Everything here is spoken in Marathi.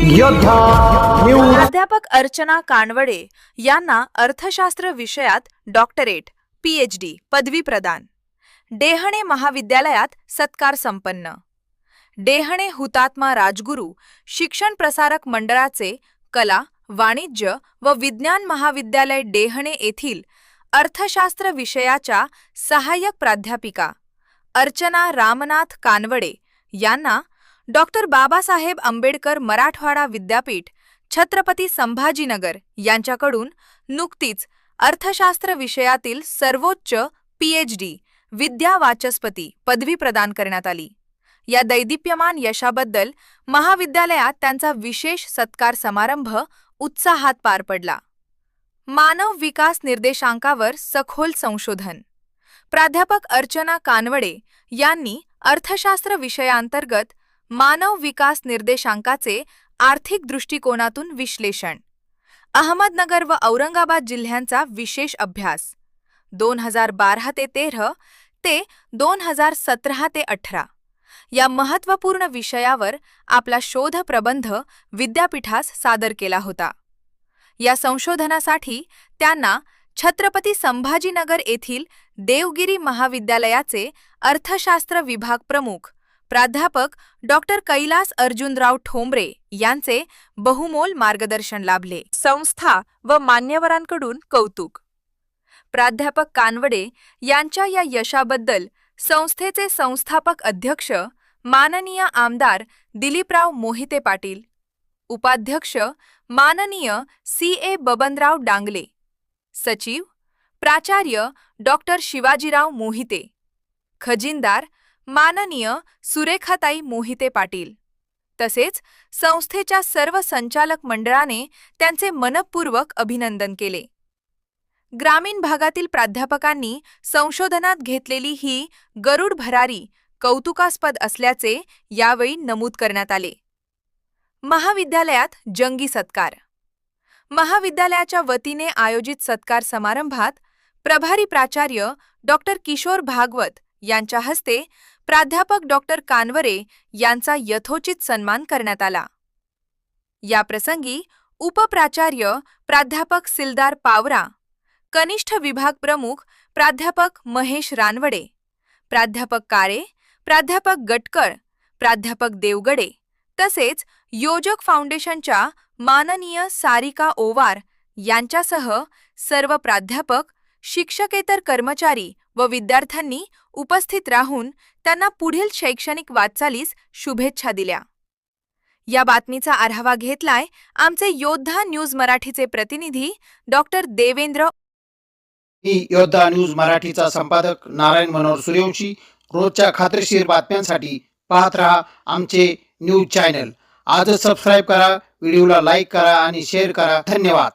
योद्धा न्यूज। प्राध्यापक अर्चना कानवडे यांना अर्थशास्त्र विषयात डॉक्टरेट PhD पदवी प्रदान। डेहणे महाविद्यालयात सत्कार संपन्न। डेहणे हुतात्मा राजगुरू शिक्षण प्रसारक मंडळाचे कला, वाणिज्य व विज्ञान महाविद्यालय डेहणे येथील अर्थशास्त्र विषयाच्या सहाय्यक प्राध्यापिका अर्चना रामनाथ कानवडे यांना डॉक्टर बाबासाहेब आंबेडकर मराठवाडा विद्यापीठ छत्रपती संभाजीनगर यांच्याकडून नुकतीच अर्थशास्त्र विषयातील सर्वोच्च PhD विद्या वाचस्पती पदवी प्रदान करण्यात आली। या दैदिप्यमान यशाबद्दल महाविद्यालयात त्यांचा विशेष सत्कार समारंभ उत्साहात पार पडला। मानव विकास निर्देशांकावर सखोल संशोधन। प्राध्यापक अर्चना कानवडे यांनी अर्थशास्त्र विषयांतर्गत मानव विकास निर्देशांकाचे आर्थिक दृष्टिकोनातून विश्लेषण, अहमदनगर व औरंगाबाद जिल्ह्यांचा विशेष अभ्यास 2012 ते 13 ते 2017 ते 18 या महत्त्वपूर्ण विषयावर आपला शोध प्रबंध विद्यापीठास सादर केला होता। या संशोधनासाठी त्यांना छत्रपती संभाजीनगर येथील देवगिरी महाविद्यालयाचे अर्थशास्त्र विभाग प्रमुख प्राध्यापक डॉक्टर कैलास अर्जुनराव ठोंबरे यांचे बहुमोल मार्गदर्शन लाभले। संस्था व मान्यवरांकडून कौतुक। प्राध्यापक कानवडे यांच्या या यशाबद्दल संस्थेचे संस्थापक अध्यक्ष माननीय आमदार दिलीपराव मोहिते पाटील, उपाध्यक्ष माननीय CA बबनराव डांगले, सचिव प्राचार्य डॉक्टर शिवाजीराव मोहिते, खजिनदार माननीय सुरेखाताई मोहिते पाटील तसेच संस्थेच्या सर्व संचालक मंडळाने त्यांचे मनपूर्वक अभिनंदन केले। ग्रामीण भागातील प्राध्यापकांनी संशोधनात घेतलेली ही गरुड भरारी कौतुकास्पद असल्याचे यावेळी नमूद करण्यात आले। महाविद्यालयात जंगी सत्कार। महाविद्यालयाच्या वतीने आयोजित सत्कार समारंभात प्रभारी प्राचार्य डॉक्टर किशोर भागवत यांच्या हस्ते प्राध्यापक डॉक्टर कानवरे यांचा यथोचित सन्मान करण्यात आला। या प्रसंगी उपप्राचार्य प्राध्यापक सिलदार पावरा, कनिष्ठ विभाग प्रमुख प्राध्यापक महेश रानवडे, प्राध्यापक काळे, प्राध्यापक गटकळ, प्राध्यापक देवगडे तसेच योजक फाउंडेशनच्या माननीय सारिका ओवार यांच्यासह सर्व प्राध्यापक, शिक्षकेतर कर्मचारी व विद्यार्थ्यांनी उपस्थित राहून त्यांना पुढील शैक्षणिक वाटचालीस शुभेच्छा दिल्या। या बातमीचा आढावा घेतलाय आमचे योद्धा न्यूज मराठीचे प्रतिनिधी डॉक्टर देवेंद्र। योद्धा न्यूज मराठीचा संपादक नारायण मनोहर सूर्यवंशी। रोजच्या खात्रीशीर बातम्यांसाठी पाहत रहा आमचे न्यूज चॅनल। आजच सबस्क्राइब करा, व्हिडिओला लाईक करा आणि शेअर करा। धन्यवाद।